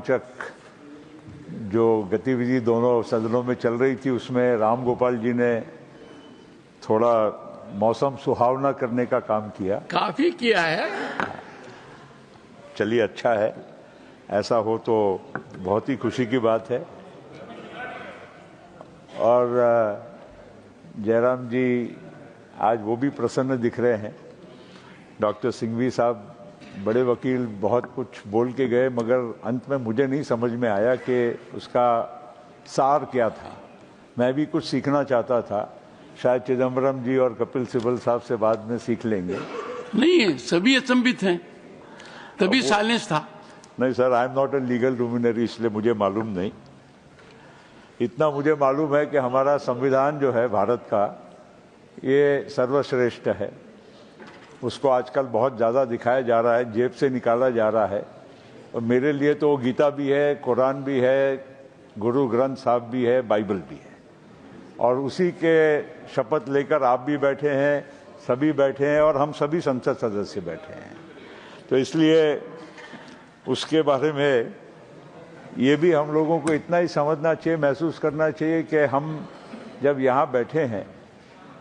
चक जो गतिविधि दोनों सदनों में चल रही थी, उसमें राम गोपाल जी ने थोड़ा मौसम सुहावना करने का काम किया। काफी किया है। चलिए, अच्छा है, ऐसा हो तो बहुत ही खुशी की बात है। और जयराम जी आज वो भी प्रसन्न दिख रहे हैं। डॉक्टर सिंघवी साहब बड़े वकील बहुत कुछ बोल के गए, मगर अंत में मुझे नहीं समझ में आया कि उसका सार क्या था। मैं भी कुछ सीखना चाहता था, शायद चिदम्बरम जी और कपिल सिब्बल साहब से बाद में सीख लेंगे। नहीं, सभी अचंभित हैं, तभी साइलेंस था। नहीं sir, I am not a legal luminary, इसलिए मुझे मालूम नहीं। इतना मुझे मालूम है कि हमारा संविधान जो है भारत का, ये सर्वश्रेष्ठ है। उसको आजकल बहुत ज़्यादा दिखाया जा रहा है, जेब से निकाला जा रहा है। और मेरे लिए तो गीता भी है, कुरान भी है, गुरु ग्रंथ साहब भी है, बाइबल भी है। और उसी के शपथ लेकर आप भी बैठे हैं, सभी बैठे हैं, और हम सभी संसद सदस्य बैठे हैं। तो इसलिए उसके बारे में ये भी हम लोगों को इतना ही समझना चाहिए, महसूस करना चाहिए कि हम जब यहाँ बैठे हैं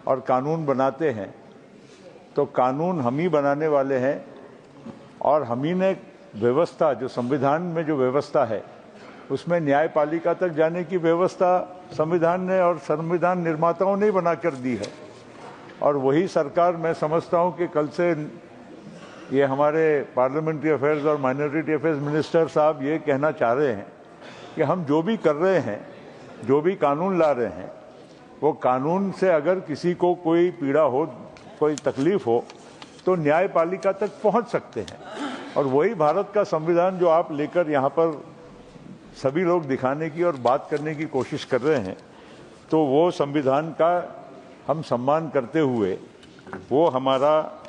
और कानून बनाते हैं, तो कानून हम ही बनाने वाले हैं, और हम ही ने व्यवस्था, जो संविधान में जो व्यवस्था है, उसमें न्यायपालिका तक जाने की व्यवस्था संविधान ने और संविधान निर्माताओं ने बना कर दी है। और वही सरकार, मैं समझता हूँ कि कल से ये हमारे पार्लियामेंट्री अफेयर्स और माइनॉरिटी अफेयर्स मिनिस्टर साहब ये कहना चाह रहे हैं कि हम जो भी कर रहे हैं, जो भी कानून ला रहे हैं, वो कानून से अगर किसी को कोई पीड़ा हो, कोई तकलीफ हो, तो न्यायपालिका तक पहुंच सकते हैं। और वही भारत का संविधान जो आप लेकर यहाँ पर सभी लोग दिखाने की और बात करने की कोशिश कर रहे हैं, तो वो संविधान का हम सम्मान करते हुए, वो हमारा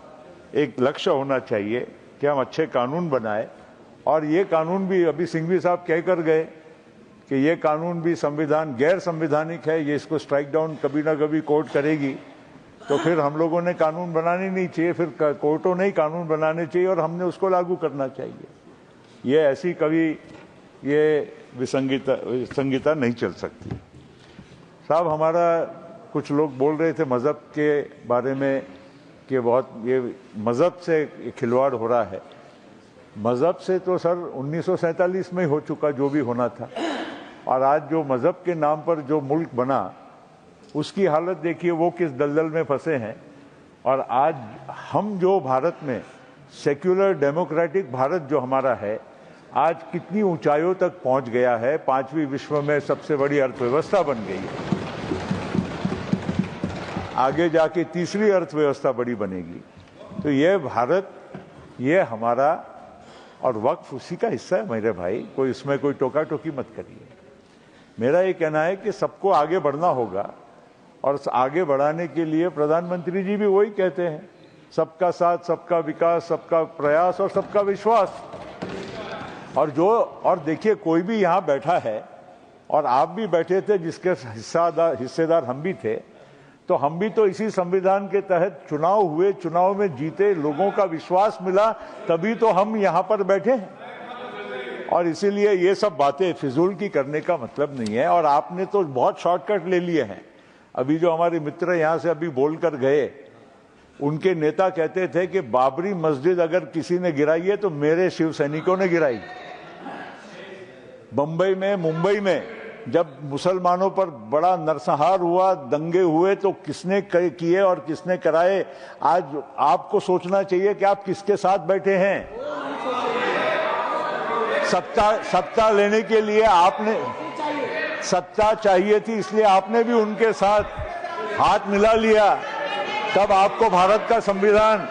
एक लक्ष्य होना चाहिए कि हम अच्छे कानून बनाए। और ये कानून भी अभी सिंघवी साहब कह कर गए कि ये कानून भी संविधान गैर संवैधानिक है, ये इसको स्ट्राइक डाउन कभी ना कभी कोर्ट करेगी। तो फिर हम लोगों ने कानून बनाने नहीं चाहिए, फिर कोर्टों ने ही कानून बनाने चाहिए और हमने उसको लागू करना चाहिए। ये ऐसी कभी ये विसंगीता नहीं चल सकती। साहब, हमारा कुछ लोग बोल रहे थे मज़हब के बारे में कि बहुत ये मज़हब से खिलवाड़ हो रहा है। मज़हब से तो सर 1947 में हो चुका जो भी होना था। और आज जो मज़हब के नाम पर जो मुल्क बना, उसकी हालत देखिए, वो किस दलदल में फंसे हैं। और आज हम जो भारत में सेक्युलर डेमोक्रेटिक भारत जो हमारा है, आज कितनी ऊंचाइयों तक पहुंच गया है, 5वीं विश्व में सबसे बड़ी अर्थव्यवस्था बन गई है। आगे जाके 3री अर्थव्यवस्था बड़ी बनेगी। तो ये भारत, ये हमारा, और वक्फ उसी का हिस्सा है मेरे भाई, कोई इसमें कोई टोका टोकी मत करिए। मेरा ये कहना है कि सबको आगे बढ़ना होगा, और आगे बढ़ाने के लिए प्रधानमंत्री जी भी वही कहते हैं, सबका साथ, सबका विकास, सबका प्रयास और सबका विश्वास। और देखिए, कोई भी यहाँ बैठा है, और आप भी बैठे थे, जिसके हिस्सेदार हम भी थे, तो हम भी तो इसी संविधान के तहत चुनाव हुए, चुनाव में जीते, लोगों का विश्वास मिला, तभी तो हम यहाँ पर बैठे हैं। और इसीलिए ये सब बातें फिजूल की करने का मतलब नहीं है। और आपने तो बहुत शॉर्टकट ले लिए हैं। अभी जो हमारे मित्र यहाँ से अभी बोल कर गए, उनके नेता कहते थे कि बाबरी मस्जिद अगर किसी ने गिराई है तो मेरे शिव सैनिकों ने गिराई। बंबई में, मुंबई में जब मुसलमानों पर बड़ा नरसंहार हुआ, दंगे हुए, तो किसने किए और किसने कराए? आज आपको सोचना चाहिए कि आप किसके साथ बैठे हैं। सत्ता लेने के लिए आपने, सत्ता चाहिए थी, इसलिए आपने भी उनके साथ हाथ मिला लिया। तब आपको भारत का संविधान,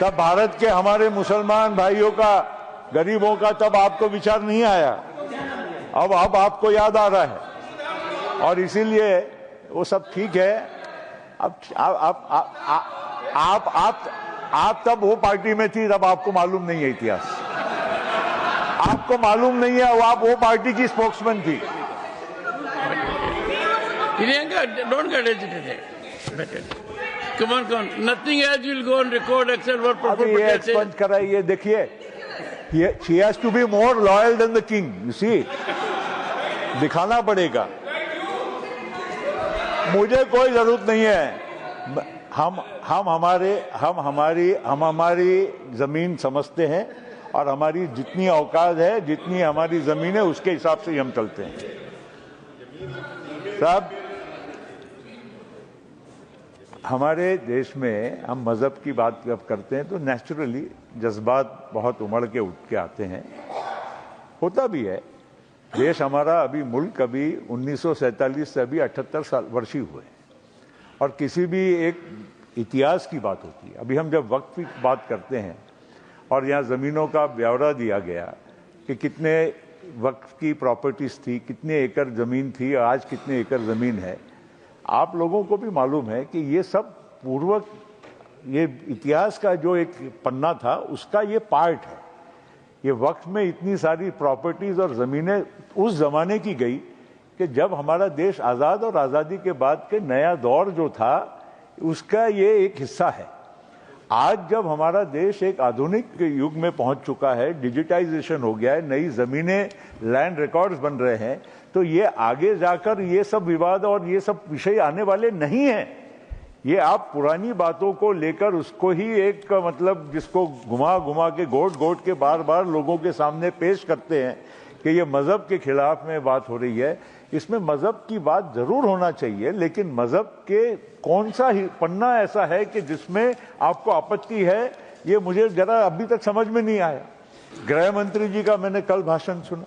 तब भारत के हमारे मुसलमान भाइयों का, गरीबों का, तब आपको विचार नहीं आया। अब आपको याद आ रहा है। और इसीलिए वो सब ठीक है। अब आप तब वो पार्टी में थी, तब आपको मालूम नहीं है इतिहास, आपको मालूम नहीं है। आप वो पार्टी की स्पोक्समैन थी। Priyanka, don't get agitated. Come on. Nothing else will go on record except for purpose. Expunge कराइए। देखिए, She has to be more loyal than the king. You see, दिखाना पड़ेगा। मुझे कोई जरूरत नहीं है। हम हमारी जमीन समझते हैं और हमारी जितनी औकात है, जितनी हमारी जमीन है, उसके हिसाब से ही हम चलते हैं। साहब, हमारे देश में हम मजहब की बात जब करते हैं तो नेचुरली जज्बात बहुत उमड़ के उठ के आते हैं, होता भी है। देश हमारा अभी मुल्क अभी 1947 से अभी 78 वर्षीय हुए और किसी भी एक इतिहास की बात होती है। अभी हम जब वक्त की बात करते हैं और यहाँ ज़मीनों का ब्यौरा दिया गया कि कितने वक्त की प्रॉपर्टीज थी, कितने एकड़ ज़मीन थी और आज कितने एकड़ ज़मीन है, आप लोगों को भी मालूम है कि ये सब पूर्वक ये इतिहास का जो एक पन्ना था उसका ये पार्ट है। ये वक्त में इतनी सारी प्रॉपर्टीज और ज़मीनें उस ज़माने की गई कि जब हमारा देश आज़ाद और आज़ादी के बाद के नया दौर जो था उसका ये एक हिस्सा है। आज जब हमारा देश एक आधुनिक युग में पहुंच चुका है, डिजिटाइजेशन हो गया है, नई ज़मीनें, लैंड रिकॉर्ड्स बन रहे हैं, तो ये आगे जाकर ये सब विवाद और ये सब विषय आने वाले नहीं हैं। ये आप पुरानी बातों को लेकर उसको ही एक मतलब जिसको घुमा घुमा के गोट के बार बार लोगों के सामने पेश करते हैं कि ये मजहब के खिलाफ में बात हो रही है। इसमें मजहब की बात जरूर होना चाहिए, लेकिन मजहब के कौन सा ही पन्ना ऐसा है कि जिसमें आपको आपत्ति है, ये मुझे जरा अभी तक समझ में नहीं आया। गृह मंत्री जी का मैंने कल भाषण सुना,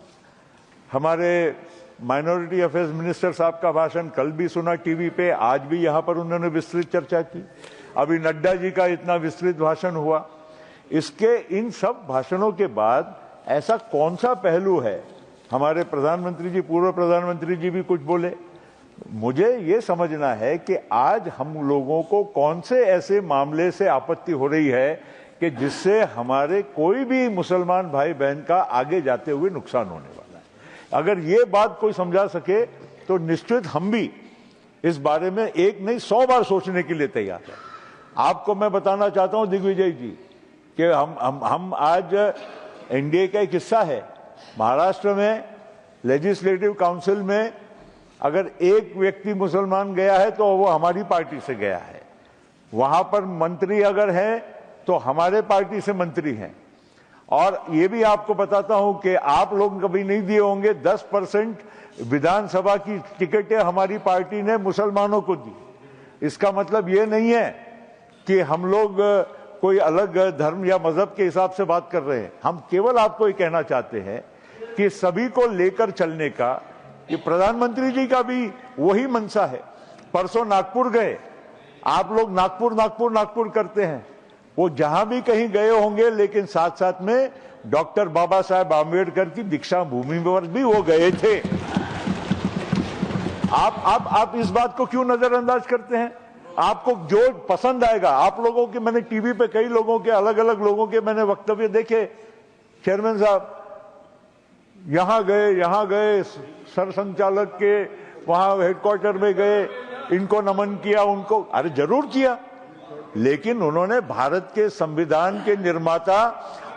हमारे माइनॉरिटी अफेयर्स मिनिस्टर साहब का भाषण कल भी सुना टीवी पे, आज भी यहाँ पर उन्होंने विस्तृत चर्चा की। अभी नड्डा जी का इतना विस्तृत भाषण हुआ। इसके इन सब भाषणों के बाद ऐसा कौन सा पहलू है, हमारे प्रधानमंत्री जी, पूर्व प्रधानमंत्री जी भी कुछ बोले। मुझे ये समझना है कि आज हम लोगों को कौन से ऐसे मामले से आपत्ति हो रही है कि जिससे हमारे कोई भी मुसलमान भाई बहन का आगे जाते हुए नुकसान होने वाला है। अगर ये बात कोई समझा सके तो निश्चित हम भी इस बारे में एक नहीं 100 बार सोचने के लिए तैयार है। आपको मैं बताना चाहता हूं दिग्विजय जी कि हम आज एनडीए का एक हिस्सा है। महाराष्ट्र में लेजिस्लेटिव काउंसिल में अगर एक व्यक्ति मुसलमान गया है तो वो हमारी पार्टी से गया है। वहां पर मंत्री अगर है तो हमारे पार्टी से मंत्री हैं। और ये भी आपको बताता हूं कि आप लोग कभी नहीं दिए होंगे, 10% विधानसभा की टिकटें हमारी पार्टी ने मुसलमानों को दी। इसका मतलब ये नहीं है कि हम लोग कोई अलग धर्म या मजहब के हिसाब से बात कर रहे हैं। हम केवल आपको ये कहना चाहते हैं कि सभी को लेकर चलने का ये प्रधानमंत्री जी का भी वही मंशा है। परसों नागपुर गए, आप लोग नागपुर करते हैं, वो जहां भी कहीं गए होंगे, लेकिन साथ साथ में डॉक्टर बाबा साहेब आम्बेडकर की दीक्षा भूमि पर भी वो गए थे। आप इस बात को क्यों नजरअंदाज करते हैं? आपको जो पसंद आएगा, आप लोगों के, मैंने टीवी पे कई लोगों के, अलग अलग लोगों के मैंने वक्तव्य देखे। चेयरमैन साहब यहां गए, सरसंचालक के वहां हेडक्वार्टर में गए, इनको नमन किया, उनको, अरे जरूर किया, लेकिन उन्होंने भारत के संविधान के निर्माता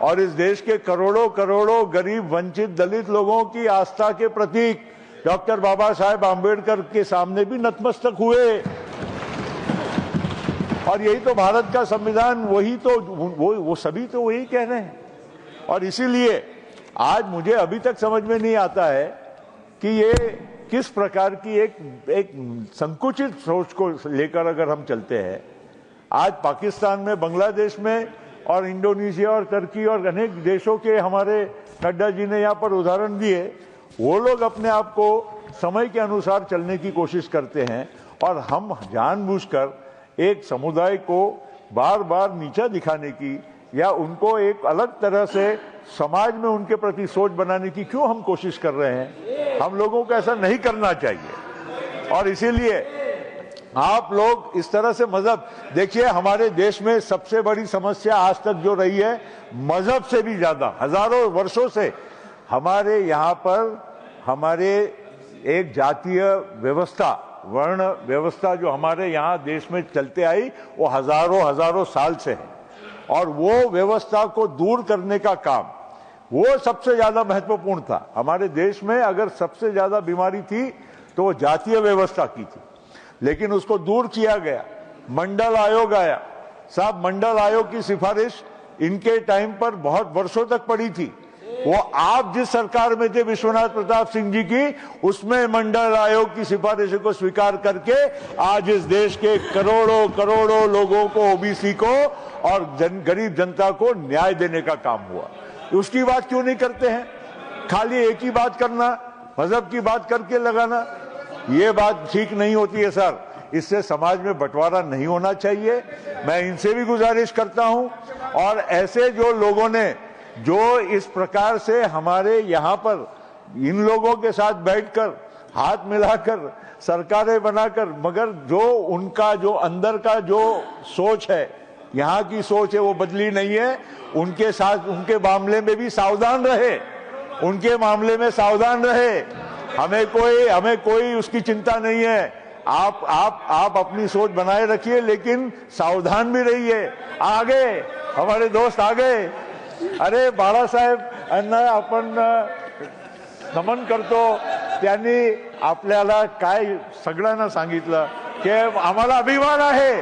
और इस देश के करोड़ों गरीब, वंचित, दलित लोगों की आस्था के प्रतीक डॉक्टर बाबा साहेब आम्बेडकर के सामने भी नतमस्तक हुए। और यही तो भारत का संविधान, वही तो वो सभी तो वही कह रहे हैं। और इसीलिए आज मुझे अभी तक समझ में नहीं आता है कि ये किस प्रकार की एक संकुचित सोच को लेकर अगर हम चलते हैं। आज पाकिस्तान में, बांग्लादेश में और इंडोनेशिया और तुर्की और अनेक देशों के हमारे नड्डा जी ने यहाँ पर उदाहरण दिए, वो लोग अपने आप को समय के अनुसार चलने की कोशिश करते हैं और हम जानबूझकर एक समुदाय को बार बार नीचा दिखाने की या उनको एक अलग तरह से समाज में उनके प्रति सोच बनाने की क्यों हम कोशिश कर रहे हैं? हम लोगों को ऐसा नहीं करना चाहिए। और इसीलिए आप लोग इस तरह से मजहब, देखिए हमारे देश में सबसे बड़ी समस्या आज तक जो रही है, मजहब से भी ज्यादा हजारों वर्षों से हमारे यहाँ पर हमारे एक जातीय व्यवस्था, वर्ण व्यवस्था जो हमारे यहाँ देश में चलते आई, वो हजारों साल से है। और वो व्यवस्था को दूर करने का काम वो सबसे ज्यादा महत्वपूर्ण था। हमारे देश में अगर सबसे ज्यादा बीमारी थी तो वो जातीय व्यवस्था की थी, लेकिन उसको दूर किया गया। मंडल आयोग आया। साहब, मंडल आयोग की सिफारिश इनके टाइम पर बहुत वर्षों तक पड़ी थी। वो आप जिस सरकार में थे विश्वनाथ प्रताप सिंह जी की, उसमें मंडल आयोग की सिफारिशों को स्वीकार करके आज इस देश के करोड़ों करोड़ों लोगों को, ओबीसी को और गरीब जनता को न्याय देने का काम हुआ। उसकी बात क्यों नहीं करते हैं? खाली एक ही बात करना, मजहब की बात करके लगाना, ये बात ठीक नहीं होती है सर। इससे समाज में बंटवारा नहीं होना चाहिए। मैं इनसे भी गुजारिश करता हूं, और ऐसे जो लोगों ने जो इस प्रकार से हमारे यहाँ पर इन लोगों के साथ बैठकर हाथ मिलाकर सरकारें बनाकर, मगर जो उनका जो अंदर का जो सोच है, यहाँ की सोच है, वो बदली नहीं है। उनके साथ, उनके मामले में भी सावधान रहे, उनके मामले में सावधान रहे। हमें कोई उसकी चिंता नहीं है। आप अपनी सोच बनाए रखिए, लेकिन सावधान भी रहिए। आगे हमारे दोस्त आ गए। अरे बाळासाहेब यांना आपण नमन करतो। त्यांनी आपल्याला काय सगळ्यांना सांगितलं की आम्हाला अभिमान आहे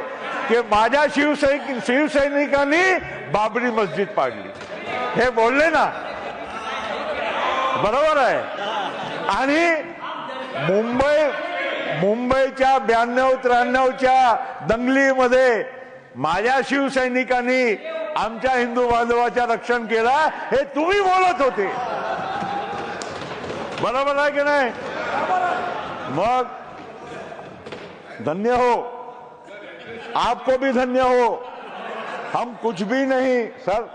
की माझ्या शिवसैनिकांनी बाबरी मस्जिद पाडली, हे बोलले ना, बरोबर आहे। आणि मुंबईच्या 92-93च्या दंगलीमध्ये माझ्या शिवसैनिकांनी आमच्या हिंदू बांधवाचं रक्षण केलं, हे तुम्ही बोलत होते, बरोबर आहे की नाही? मग धन्य हो, आपको भी धन्य हो। हम कुछ भी नहीं सर,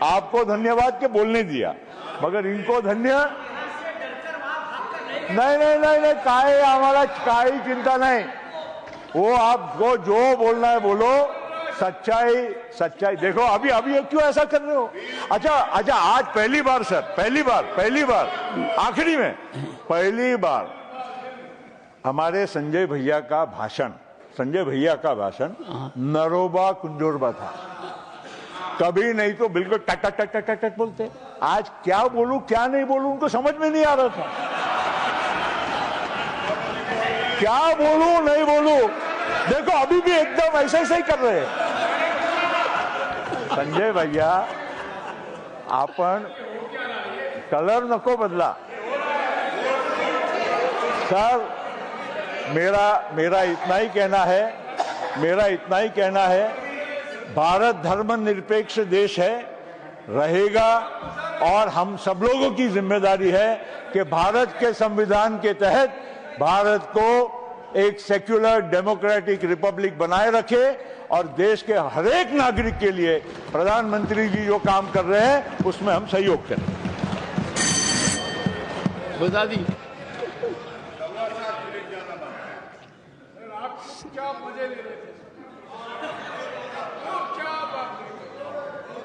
आपको धन्यवाद के बोलने दिया, मगर इनको धन्य नहीं, काय आम्हाला काही चिंता नहीं। वो आपको जो बोलना है बोलो, सच्चाई देखो। अभी क्यों ऐसा कर रहे हो? अच्छा, आज पहली बार सर, पहली बार आखिरी में पहली बार हमारे संजय भैया का भाषण नरोबा कुंजोरबा था। कभी नहीं तो बिल्कुल टक टक टक टक टक बोलते। आज क्या बोलूं क्या नहीं बोलूं उनको समझ में नहीं आ रहा था। क्या बोलूं नहीं बोलूं, देखो अभी भी एकदम ऐसे ही कर रहे हैं। संजय भैया, आपण कलर नको बदला सर। मेरा इतना ही कहना है, भारत धर्मनिरपेक्ष देश है, रहेगा, और हम सब लोगों की जिम्मेदारी है कि भारत के संविधान के तहत भारत को एक सेक्युलर डेमोक्रेटिक रिपब्लिक बनाए रखे, और देश के हर एक नागरिक के लिए प्रधानमंत्री जी जो काम कर रहे हैं उसमें हम सहयोग करें। बता दी।